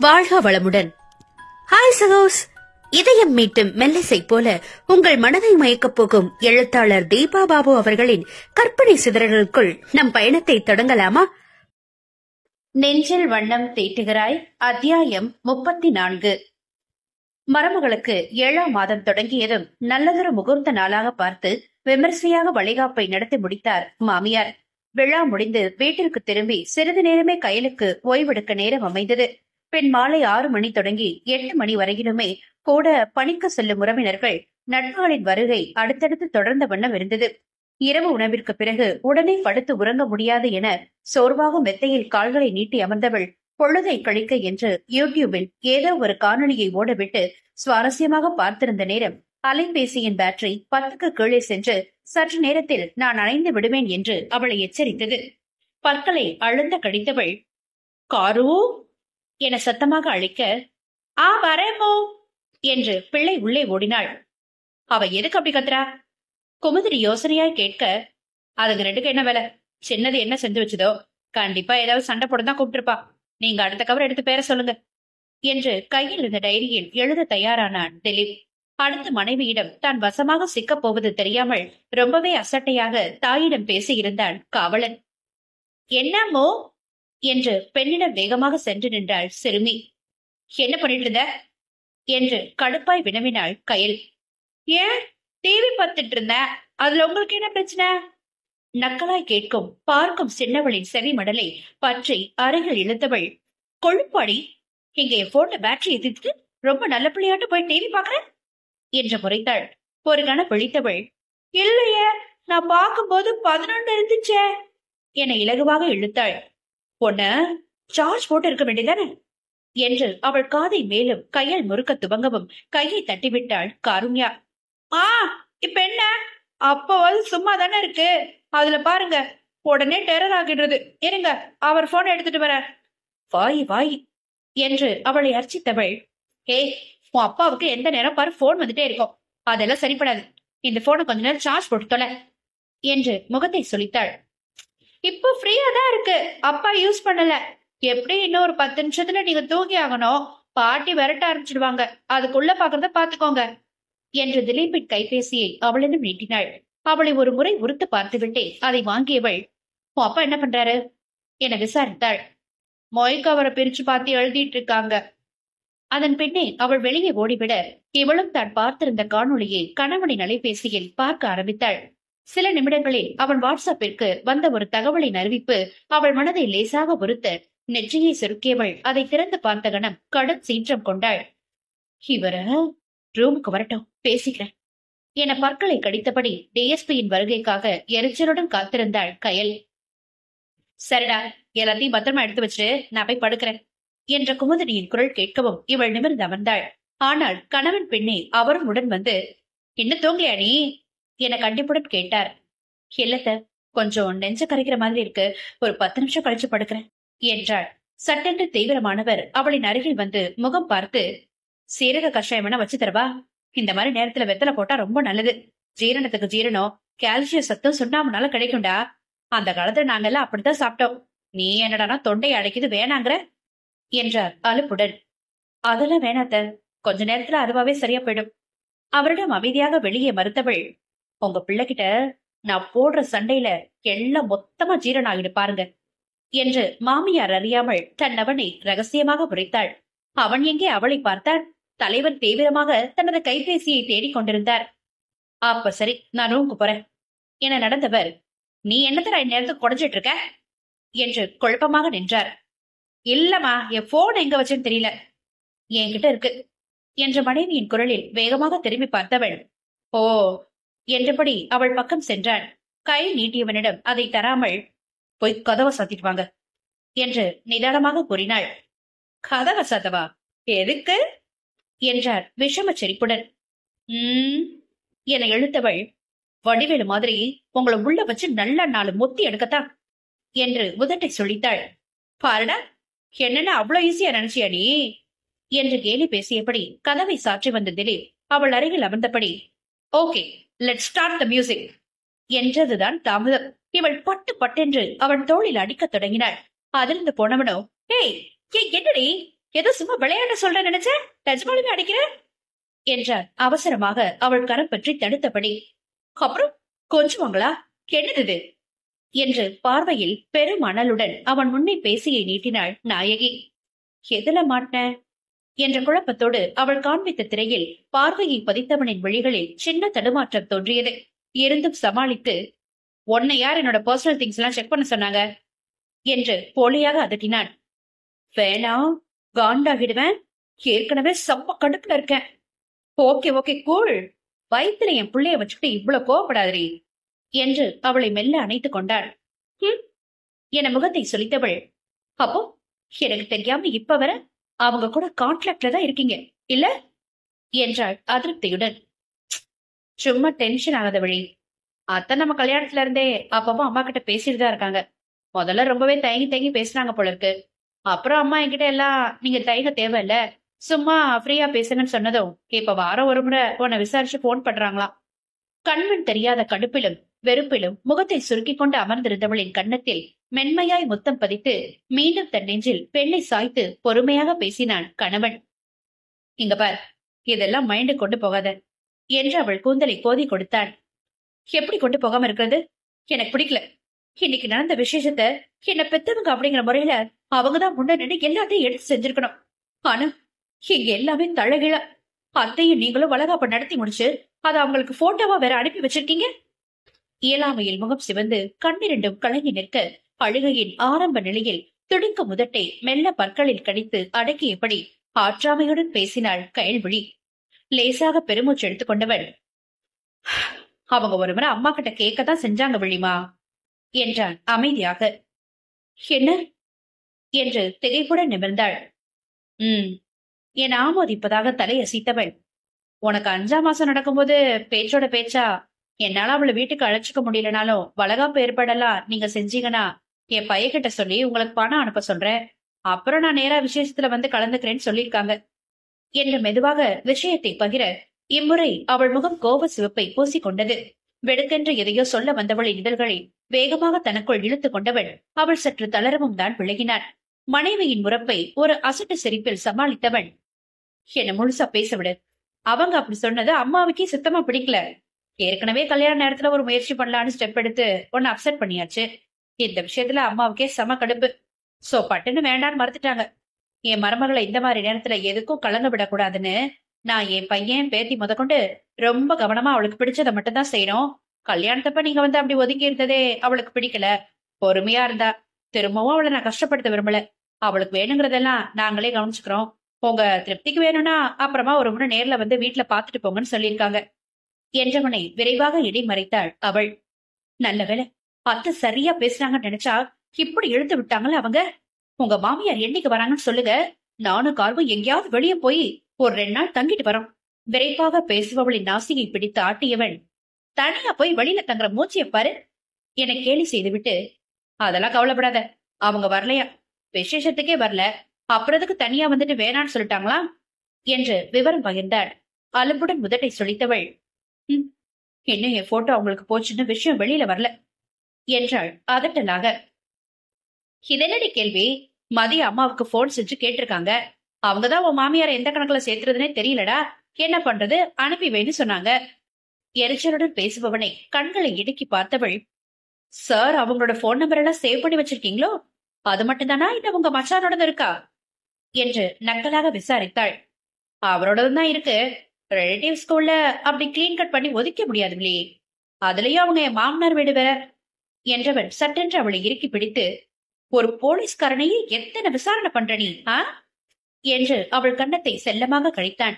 வாழ்க வளமுடன். ஹாய் சகோஸ். இதயம் மீட்டும் மெல்லிசை போல உங்கள் மனதை மயக்கப் போகும் எழுத்தாளர் தீபா பாபு அவர்களின் கற்பனை சிதறல்களுக்குள் நம் பயணத்தை தொடங்கலாமா? நெஞ்சில் வண்ணம் தீட்டுகிறாய். அத்தியாயம் 34. மருமகளுக்கு 7ஆம் மாதம் தொடங்கியதும் நல்லதொரு முகூர்த்த நாளாக பார்த்து விமர்சையாக வளைகாப்பை நடத்தி முடித்தார் மாமியார். விழா முடிந்து வீட்டிற்கு திரும்பி சிறிது நேரமே கயலுக்கு ஓய்வெடுக்க நேரம் அமைந்தது. பின் மாலை 6 மணி தொடங்கி 8 மணி வரையிலுமே கூட பணிக்கு செல்லும் உறவினர்கள் நட்புகளின் வருகை அடுத்தடுத்து தொடர்ந்த வண்ணம் இருந்தது. இரவு உணவிற்கு பிறகு உடனே படுத்து உறங்க முடியாது என சோர்வாக மெத்தையில் கால்களை நீட்டி அமர்ந்தவள் பொழுதை கழிக்க என்று யூடியூபில் ஏதோ ஒரு காணொலியை ஓடவிட்டு சுவாரஸ்யமாக பார்த்திருந்த நேரம் அலைபேசியின் பேட்டரி 10க்கு கீழே சென்று சற்று நேரத்தில் நான் அணைந்து விடுவேன் என்று அவளை எச்சரித்தது. பற்களை அழுந்த கடித்தவள் காரு என சத்தமாக அழைக்க, ஆ வரேமோ என்று பிள்ளை உள்ளே ஓடினாள். அவ எதுக்கு அப்படி கத்துறா? குமுதிரி யோசனையாய் கேட்க, அதுங்க ரெண்டுக்கு என்ன வேலை? சின்னது என்ன செஞ்சு வச்சதோ, கண்டிப்பா ஏதாவது சண்டை போடதான் கூப்பிட்டுருப்பா. நீங்க அடுத்த கவர் எடுத்து பேர சொல்லுங்க என்று கையில் இருந்த டைரியில் எழுத தயாரானான் திலீப். அடுத்த மனைவியிடம் தான் வசமாக சிக்கப் போவது தெரியாமல் ரொம்பவே அசட்டையாக தாயிடம் பேசியிருந்தான் காவலன். என்னமோ என்று பெண்ணிடம் வேகமாக சென்று நின்றாள் சிறுமி. என்ன பண்ணிட்டு இருந்த என்று கடுப்பாய் வினவினாள் கயல். ஏன் டிவி பார்த்துட்டு இருந்த, அதுல உங்களுக்கு என்ன பிரச்சனை? நக்கலாய் கேட்கும் பார்க்கும் சின்னவளின் செவி மடலை பற்றி அருகில் இழுத்தவள், கொழுப்பாடி, இங்க என் போன்ல பேட்டரி எதிர்த்து ரொம்ப நல்ல பிள்ளையாட்டு போய் டிவி பாக்குற என்று முறைத்தாள். ஒரு கணம் விழித்தவள், இல்லையே, நான் பார்க்கும்போது 11 இருந்துச்சே என இலகுவாக இழுத்தாள். பொண்ண சார்ஜ் போட்டு இருக்க வேண்டியதானே என்று அவள் காதை மேலும் கையால் முறுக்க துவங்கவும் கையை தட்டிவிட்டாள் காருண்யா. இப்ப என்ன, அப்போது சும்மா தானே இருக்கு, அதுல பாருங்க. உடனே டெரர் ஆகிடுறது. இருங்க, அவர் போன் எடுத்துட்டு வர. வாய் வாய் என்று அவளை அர்ச்சித்தவள், உன் அப்பாவுக்கு எந்த நேரம் பாரு போன் வந்துட்டே இருக்கும், அதெல்லாம் சரிப்படாது. இந்த போனை கொஞ்ச நேரம் சார்ஜ் போட்டு தொலை என்று முகத்தை சொல்லித்தாள். இப்போ ஃப்ரீயா தான் இருக்கு, அப்பா யூஸ் பண்ணல. எப்படி இன்னும் ஒரு 10 நிமிஷத்துல நீங்க தூங்கி ஆகணும், பாட்டி விரட்ட ஆரம்பிச்சிடுவாங்க, அதுக்குள்ள பாக்குறத பாத்துக்கோங்க என்று திலீப்பின் கைபேசியை அவளிடம் நீட்டினாள். அவளை ஒரு முறை உறுத்து பார்த்துவிட்டே அதை வாங்கியவள், உன் அப்பா என்ன பண்றாரு என விசாரித்தாள். மொய்க்கு அவரை பிரிச்சு பார்த்து எழுதிட்டு இருக்காங்க. அதன் பின்னே அவள் வெளியே ஓடிவிட இவளும் தான் பார்த்திருந்த காணொளியை கணவனின் அலைபேசியில் பார்க்க ஆரம்பித்தாள். சில நிமிடங்களில் அவன் வாட்ஸ்அப்பிற்கு வந்த ஒரு தகவலின் அறிவிப்பு அவள் மனதை லேசாக உறுத்த நெற்றியை சுருக்கியவள் அதை திறந்து பார்த்த கணம் கடும் சீற்றம் கொண்டாள். இவர ரூமுக்கு வரட்டும், பேசிக்கிறேன் என பற்களை கடித்தபடி டிஎஸ்பியின் வருகைக்காக எரிச்சலுடன் காத்திருந்தாள் கயல். சரிடா, எல்லாத்தையும் பத்திரமா எடுத்து வச்சுட்டு நான் போய் படுக்கிறேன் என்ற குமுதினியின் குரல் கேட்கவும் இவள் நிமிர்ந்து அமர்ந்தாள். ஆனால் கணவன் பெண்ணே அவரும் உடன் வந்து, இன்னும் தூங்கலையா நீ என கண்டிப்புடன் கேட்டார். இல்லத்த, கொஞ்சம் நெஞ்ச கரைக்கிற மாதிரி இருக்கு, ஒரு 10 நிமிஷம் கழிச்சு படுக்கிறேன் என்றாள். சட்டென்று தீவிரமானவர் அவளின் அருகில் வந்து முகம் பார்த்து, சீரக கஷாயம் வேணா வச்சு தரவா? இந்த மாதிரி நேரத்துல வெத்தலை போட்டா ரொம்ப நல்லது. ஜீரணத்துக்கு ஜீரணம், கால்சியம் சத்தும் சுண்ணாம்புனால கிடைக்கும்டா. அந்த காலத்துல நாங்கெல்லாம் அப்படித்தான் சாப்பிட்டோம். நீ என்னடானா தொண்டை அடைக்குது வேணாங்கிற என்றார் அலுப்புடன். அதெல்லாம் வேணாத்த, கொஞ்ச நேரத்துல அதுவாவே சரியா போயிடும். அவரிடம் அமைதியாக வெளியே மறுத்தவள், உங்க பிள்ளைகிட்ட நான் போடுற சண்டையில எல்லாம் மொத்தமா ஜீரணம் ஆகிடு பாருங்க என்று மாமியார் அறியாமல் தன் அவனை ரகசியமாக உரைத்தாள். அவன் எங்கே அவளை பார்த்தான். தலைவன் தீவிரமாக தனது கைபேசியை தேடிக் கொண்டிருந்தார். அப்ப சரி, நான் ரூமுக்கு போறேன் என நடந்தவர், நீ என்னத்தர இந்நேரத்துக்கு குறைஞ்சிட்டு இருக்க என்று குழப்பமாக நின்றார். இல்லம்மா, என் போன் எங்க வச்சேன்னு தெரியல, என்கிட்ட இருக்கு என்ற மனைவியின் குரலில் வேகமாக திரும்பி பார்த்தவள், ஓ என்றபடி அவள் பக்கம் சென்றான். கை நீட்டியவனிடம் அதை தராமல், போய் கதவை சாத்திட்டு வாங்க என்று நிதானமாக கூறினாள். கதவை சாத்தவா? எதுக்கு என்றார் விஷம செறிப்புடன். என இழுத்தவள், வடிவேலு மாதிரி உங்களை உள்ள வச்சு நல்ல 4 மொத்தி எடுக்கத்தான் என்று உதட்டை சொல்லித்தாள். பாருடா, என்னன்னு அவ்வளவு ஈஸியா நினைச்சியா நீ என்று கேலி பேசியபடி கதவை சாற்றி வந்த திலீப் அவள் அருகில் அமர்ந்தபடி, okay, let's start the music என்றதுதான் தாமதம். இவள் பட்டு பட்டென்று அவன் தோளில் அடிக்க தொடங்கினாள். அதிர்ந்து போனவனோ, ஏய் என்னடி ஏதோ சும்மா விளையாட்ட சொல்ற நினைச்சேன், நிஜமாலுமே அடிக்கிற என்றார் அவசரமாக அவள் கரம் பற்றி தடுத்தபடி. அப்புறம் கொஞ்சுவாங்களா, என்னது என்று பார்வையில் பெரும் அனலுடன் அவன் முன்னே பேசியை நீட்டினாள் நாயகி. எதுல மாட்ட என்ற குழப்பத்தோடு அவள் காண்பித்த திரையில் பார்வையை பதித்தவனின் விழிகளில் சின்ன தடுமாற்றம் தோன்றியது. இருந்தும் சமாளித்து, உன்னை யார் என்னோட பர்சனல் திங்ஸ் எல்லாம் செக் பண்ண சொன்னாங்க என்று போலியாக அதட்டினான். வேணாம், காண்டாகிடுவேன், ஏற்கனவே செம்ம கடுப்புல இருக்கேன். ஓகே ஓகே கூல், வயிற்றுல என் பிள்ளைய வச்சுக்கிட்டு இவ்வளவு கோவப்படாதீ என்று அவளை மெல்ல அணைத்துக் கொண்டாள். என முகத்தை சொலித்தவள், அப்போ எனக்கு தெரியாம இப்ப வர அவங்க கூட கான்ட்ராக்ட்ல தான் இருக்கீங்க இல்ல என்றாள் அதிருப்தியுடன். சும்மா டென்ஷன் ஆகாத வழி, அத்தை நம்ம கல்யாணத்துல இருந்தே அப்பப்போ அம்மா கிட்ட பேசிட்டு தான் இருக்காங்க. முதல்ல ரொம்பவே தயங்கி தயங்கி பேசினாங்க போல இருக்கு. அப்புறம் அம்மா என்கிட்ட எல்லாம் நீங்க தயங்க தேவையில்ல, சும்மா ஃப்ரீயா பேசுங்கன்னு சொன்னதும் இப்ப வாரம் ஒரு முறை உன்னை விசாரிச்சு போன் பண்றாங்களாம். கண்வன் தெரியாத கடுப்பிலும் வெறுப்பிலும் முகத்தை சுருக்கிக் கொண்டு அமர்ந்திருந்தவளின் கன்னத்தில் மென்மையாய் முத்தம் பதித்து மீண்டும் தன் நெஞ்சில் பெண்ணை சாய்த்து பொறுமையாக பேசினான் கணவன். இங்க பார், இதெல்லாம் மைண்டு கொண்டு போகாத என்று அவள் கூந்தலை கோதி கொடுத்தான். எப்படி கொண்டு போகாம இருக்கிறது, எனக்கு பிடிக்கல. இன்னைக்கு நடந்த விசேஷத்த என்ன பெத்தவங்க அப்படிங்கிற முறையில அவங்கதான் முன்ன நின்று எல்லாத்தையும் எடுத்து செஞ்சிருக்கணும். ஆனா இங்க எல்லாமே தழகிழ. அத்தையும் நீங்களும் வளகாப்ப நடத்தி முடிச்சு அதை அவங்களுக்கு போட்டோவா வேற அனுப்பி வச்சிருக்கீங்க. இயலாமையில் முகம் சிவந்து கண்ணிரண்டும் கலங்கி நிற்க அழுகையின் ஆரம்ப நிலையில் துடிக்கும் முதட்டை மெல்ல பற்களில் கடித்து அடக்கியபடி ஆற்றாமையுடன் பேசினாள் கயல்விழி. லேசாக பெருமூச்சு எடுத்துக்கொண்டவள், அவங்க ஒரு முறை அம்மா கிட்ட கேட்கத்தான் செஞ்சாங்க விழிமா என்றான் அமைதியாக. என்ன என்று திகைப்புடன் நிமிர்ந்தாள். என் ஆமோதிப்பதாக தலையசைத்தவள், உனக்கு 5ஆம் மாசம் நடக்கும்போது பேச்சோட பேச்சா என்னால அவளை வீட்டுக்கு அழைச்சிக்க முடியலனாலும் வளகாப்பு ஏற்படலாம் நீங்க செஞ்சீங்கன்னா என் பையன்கிட்ட சொல்லி உங்களுக்கு பணம் அனுப்ப சொல்றேன். அப்புறம் நான் நேரா விசேஷத்துல வந்து கலந்துக்கிறேன்னு சொல்லியிருக்காங்க என்று மெதுவாக விஷயத்தை பகிர இம்முறை அவள் முகம் கோப சிவப்பை பூசிக்கொண்டது. வெடுக்கென்று எதையோ சொல்ல வந்தவளின் இதழ்களை வேகமாக தனக்குள் இழுத்துக் கொண்டவள் அவள் சற்று தளரவும் தான் விலகினான். மனைவியின் முறப்பை ஒரு அசட்டு சிரிப்பில் சமாளித்தவன், என்ன முழுசா பேச விடு. அவங்க அப்படி சொன்னது அம்மாவுக்கே சுத்தமா பிடிக்கல. ஏற்கனவே கல்யாண நேரத்துல ஒரு முயற்சி பண்ணலான்னு ஸ்டெப் எடுத்து ஒன்னு அப்செட் பண்ணியாச்சு. இந்த விஷயத்துல அம்மாவுக்கே செம கடுப்பு. சோ பட்டுன்னு வேண்டான்னு மறுத்துட்டாங்க. என் மருமகளை இந்த மாதிரி நேரத்துல எதுக்கும் கலங்க விடக்கூடாதுன்னு நான் என் பையன் பேத்தி முதற்கொண்டு ரொம்ப கவனமா அவளுக்கு பிடிச்சதை மட்டும்தான் செய்யணும். கல்யாணத்தப்ப நீங்க வந்து அப்படி ஒதுக்கி இருந்ததே அவளுக்கு பிடிக்கல. பொறுமையா இருந்தா, திரும்பவும் அவளை நான் கஷ்டப்படுத்த விரும்பல. அவளுக்கு வேணுங்கிறதெல்லாம் நாங்களே கவனிச்சுக்கிறோம். உங்க திருப்திக்கு வேணும்னா அப்புறமா ஒரு முறை நேர்ல வந்து வீட்டுல பாத்துட்டு போங்கன்னு சொல்லியிருக்காங்க என்றவனை விரைவாக இடைமறைத்தாள் அவள். நல்ல வேளை, அத்தை சரியா பேசுறாங்கன்னு நினைச்சா இப்படி இழுத்து விட்டாங்களே அவங்க. உங்க மாமியார் என்னைக்கு வராங்கன்னு சொல்லுங்க, நானும் கார்வும் எங்கேயாவது வெளியே போய் ஒரு 2 நாள் தங்கிட்டு வரோம். விரைவாக பேசுபவளின் நாசியை பிடித்து ஆட்டியவன், தனியா போய் வெளியில தங்குற மூச்சியை பாரு என கேலி செய்துவிட்டு, அதெல்லாம் கவலைப்படாத, அவங்க வரலையா, விசேஷத்துக்கே வரல, அப்புறத்துக்கு தனியா வந்துட்டு வேணான்னு சொல்லிட்டாங்களா என்று விவரம் பகிர்ந்தாள். அலும்புடன் முதட்டை சொல்லித்தவள், இன்னும் என் போட்டோ அவங்களுக்கு போச்சுன்னு விஷயம் வெளியில வரல என்றாள் அதட்டலாக. இதனடி கேள்வி, மதிய அம்மாவுக்கு போன் செஞ்சு கேட்டிருக்காங்க. அவங்கதான் உன் மாமியார எந்த கணக்குல சேர்த்துறதுனே தெரியலடா, என்ன பண்றது, அனுப்பி வைன்னு சொன்னாங்க. எரிச்சலுடன் பேசுபவனை கண்களை இடுக்கி பார்த்தவள், சார் அவங்களோட போன் நம்பர் எல்லாம் சேவ் பண்ணி வச்சிருக்கீங்களோ, அது மட்டும்தானா இல்ல உங்க மச்சானோட இருக்கா என்று நக்கலாக விசாரித்தாள். அவரோடதான் இருக்கு, ரிலேட்டிவ்ஸ் ஸ்கூல்ல அப்படி கிளீன் கட் பண்ணி ஒதுக்க முடியாதுங்களே, அதுலயும் அவங்க என் மாமனார் வீடு வேற என்றவன் சட்டென்று அவளை இறுக்கி பிடித்து, ஒரு போலீஸ்காரனையே எத்தனை விசாரணை பண்ற நீ என்று அவள் கன்னத்தை செல்லமாக கழித்தான்.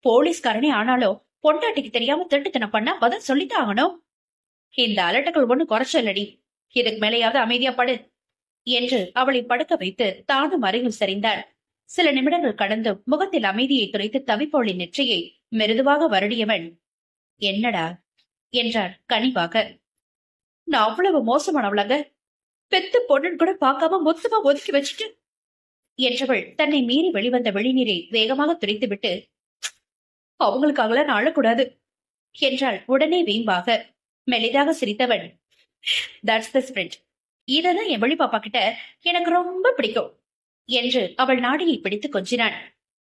போலீஸ்காரனே ஆனாலும் பொண்டாட்டிக்கு தெரியாம திருட்டுத்தனம் பண்ணா பதில் சொல்லித்தான் ஆகணும். இந்த அலட்டுகள் ஒண்ணு குறைச்சல்லடி, இதுக்கு மேலேயாவது அமைதியா படு என்று அவளை படுக்க வைத்து தானும் அருகில் சரிந்தாள். சில நிமிடங்கள் கடந்து முகத்தில் அமைதியை துரைத்து தவிப்பவளின் நெற்றியை மெருதுவாக வருடியவன், என்னடா என்றான் கனிவாக. நான் அவ்வளவு மோசமானவளாங்க, பெத்து பொண்ணுன்னு கூட பார்க்காம மொத்தமா ஒதுக்கி வச்சுட்டு என்றவள் தன்னை மீறி வெளிவந்த வெளிநீரை வேகமாக துரைத்து விட்டு, அவங்களுக்காகல நான் அழக்கூடாது என்றாள் உடனே வீம்பாக. மெலிதாக சிரித்தவன், தட்ஸ் தி ஸ்பிரிட், இததான் என் வெளி பாப்பா கிட்ட எனக்கு ரொம்ப பிடிக்கும். என்று அவள் நாடியை பிடித்து கொஞ்சினான்.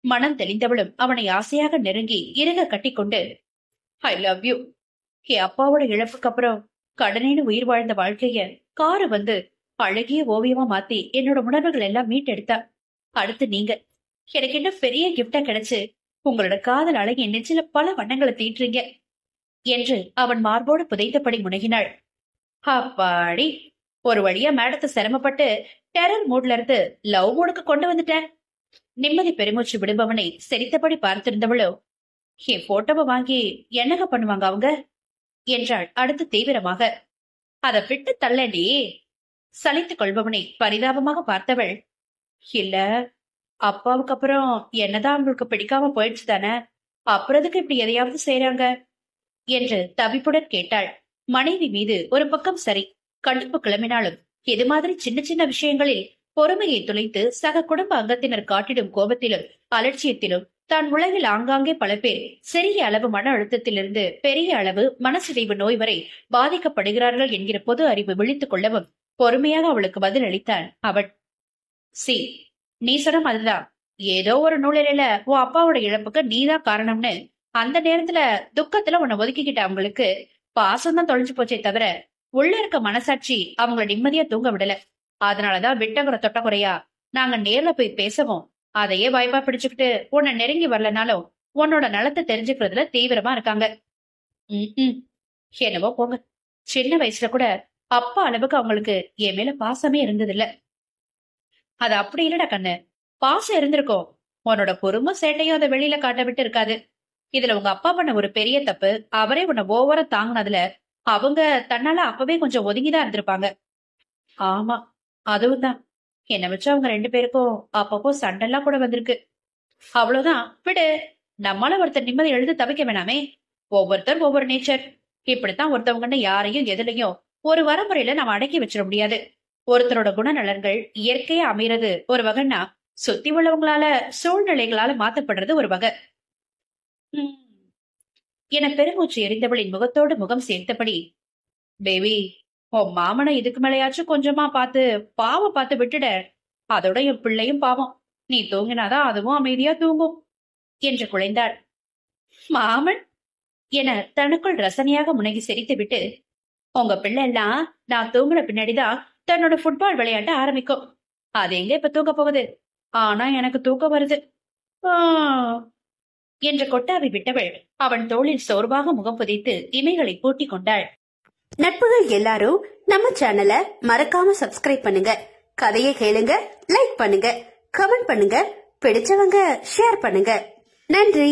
மனம் தெளிந்தவளும் அவனை ஆசையாக நெருங்கி இறுக கட்டிக்கொண்டு, ஐ லவ் யூ. என் அப்பாவோட இழப்புக்கு அப்புறம் கடனேன்னு உயிர் வாழ்ந்த வாழ்க்கைய காரு வந்து அழகிய ஓவியமா மாத்தி என்னோட உணர்வுகள் எல்லாம் மீட்டெடுத்தா. அடுத்து நீங்க எனக்கு என்ன பெரிய கிஃப்டா கிடைச்சு உங்களோட காதல் அழகி நெஞ்சில பல வண்ணங்களை தீட்டுறீங்க என்று அவன் மார்போடு புதைத்தபடி முனகினாள். அப்பாடி, ஒரு வழியா மேடத்தை சிரமப்பட்டு டெரர் மூட்ல இருந்து லவ் மூடுக்கு கொண்டு வந்துட்டேன். நிம்மதி பெருமூச்சு விடுபவனை சிரித்தபடி பார்த்திருந்தவளோ, என் போட்டோவை வாங்கி என்னங்க பண்ணுவாங்க அவங்க என்றாள் அடுத்து தீவிரமாக. அதை விட்டு தள்ளடி. சலித்துக் கொள்பவனை பரிதாபமாக பார்த்தவள், இல்ல அப்பாவுக்கு அப்புறம் என்னதான் அவங்களுக்கு பிடிக்காம போயிடுச்சு தானே, அப்புறதுக்கு இப்படி எதையாவது செய்யறாங்க என்று தவிப்புடன் கேட்டாள். மனைவி மீது ஒரு பக்கம் சரி கண்டிப்பு கிளம்பினாலும் இது மாதிரி சின்ன சின்ன விஷயங்களில் பொறுமையை துளைத்து சக குடும்ப அங்கத்தினர் காட்டிடும் கோபத்திலும் அலட்சியத்திலும் தான் உலகில் ஆங்காங்கே பல பேர் சிறிய அளவு மன அழுத்தத்திலிருந்து பெரிய அளவு மனசிதைவு நோய் வரை பாதிக்கப்படுகிறார்கள் என்கிற பொது அறிவு விழித்துக் கொள்ளவும் பொறுமையாக அவளுக்கு பதில் அளித்தான் அவன். சி, நீ சொன்ன அதுதான். ஏதோ ஒரு நூலில உன் அப்பாவோட இழப்புக்கு நீதான் காரணம்னு அந்த நேரத்துல துக்கத்துல உன்னை ஒதுக்கிக்கிட்ட அவங்களுக்கு பாசம்தான் தொலைஞ்சு போச்சே தவிர உள்ள இருக்க மனசாட்சி அவங்கள நிம்மதியா தூங்க விடல. அதனாலதான் விட்டங்குற தொட்ட குறையா நாங்க நேர்ல போய் பேசவும் அதையே வாய்ப்பா பிடிச்சுக்கிட்டு உன்னை நெருங்கி வரலனாலும் உன்னோட நலத்தை தெரிஞ்சுக்கிறதுல தீவிரமா இருக்காங்க. என்னவோ போங்க. சின்ன வயசுல கூட அப்பா அளவுக்கு அவங்களுக்கு என் மேல பாசமே இருந்தது இல்ல. அது அப்படி இல்லடா கண்ணு, பாசம் இருந்திருக்கும். உன்னோட பொறுமை சேட்டையும் அதை வெளியில காட்ட விட்டு இருக்காது. இதுல உங்க அப்பா பண்ண ஒரு பெரிய தப்பு, அவரே உன்னை ஓவரா தாங்கினதுல அவங்க தன்னால அப்பவே கொஞ்சம் ஒதுங்கிதான் இருந்திருப்பாங்க. ஆமா, அதுவும் தான். என்ன வச்சு அவங்க ரெண்டு பேருக்கும் அப்பப்போ சண்டெல்லாம் கூட வந்திருக்கு. அவ்வளவுதான், விடு. நம்மளால ஒருத்தர் நிம்மதி எழுந்து தவிக்க வேணாமே. ஒவ்வொருத்தர் ஒவ்வொரு நேச்சர். இப்படித்தான் ஒருத்தவங்கன்னு யாரையும் எதுலையும் ஒரு வரமுறையில நம்ம அடக்கி வச்சிட முடியாது. ஒருத்தரோட குணநலன்கள் இயற்கையா அமைறது ஒரு வகைன்னா சுத்தி உள்ளவங்களால சூழ்நிலைகளால மாத்தப்படுறது ஒரு வகை என பெருமூச்சு எரிந்தவளின் முகத்தோடு முகம் சேர்த்தபடி, பேபி, உன் மாமனை இதுக்கு மேலையாச்சும் கொஞ்சமா பாவம் பார்த்து விட்டுட. அதோட என் பிள்ளையும் பாவம். நீ தூங்கினாதான் அதுவும் அமைதியா தூங்கும் என்று குழைந்தாள். மாமன் என தனக்குள் ரசனையாக முனகி சிரித்து விட்டு, உங்க பிள்ளை எல்லாம் நான் தூங்குன பின்னாடிதான் தன்னோட ஃபுட்பால் விளையாட்ட ஆரம்பிக்கும். அது எங்க இப்ப தூங்க போகுது? ஆனா எனக்கு தூக்கம் வருது என்ற கொட்டாவி விட்டவள் அவன் தோளில் சோர்வாக முகம் புதைத்து இமைகளை பூட்டி கொண்டாள். நட்புகள் எல்லாரும் நம்ம சேனலை மறக்காம சப்ஸ்கிரைப் பண்ணுங்க. கதையை கேளுங்க, லைக் பண்ணுங்க, கமெண்ட் பண்ணுங்க, பிடிச்சவங்க ஷேர் பண்ணுங்க. நன்றி.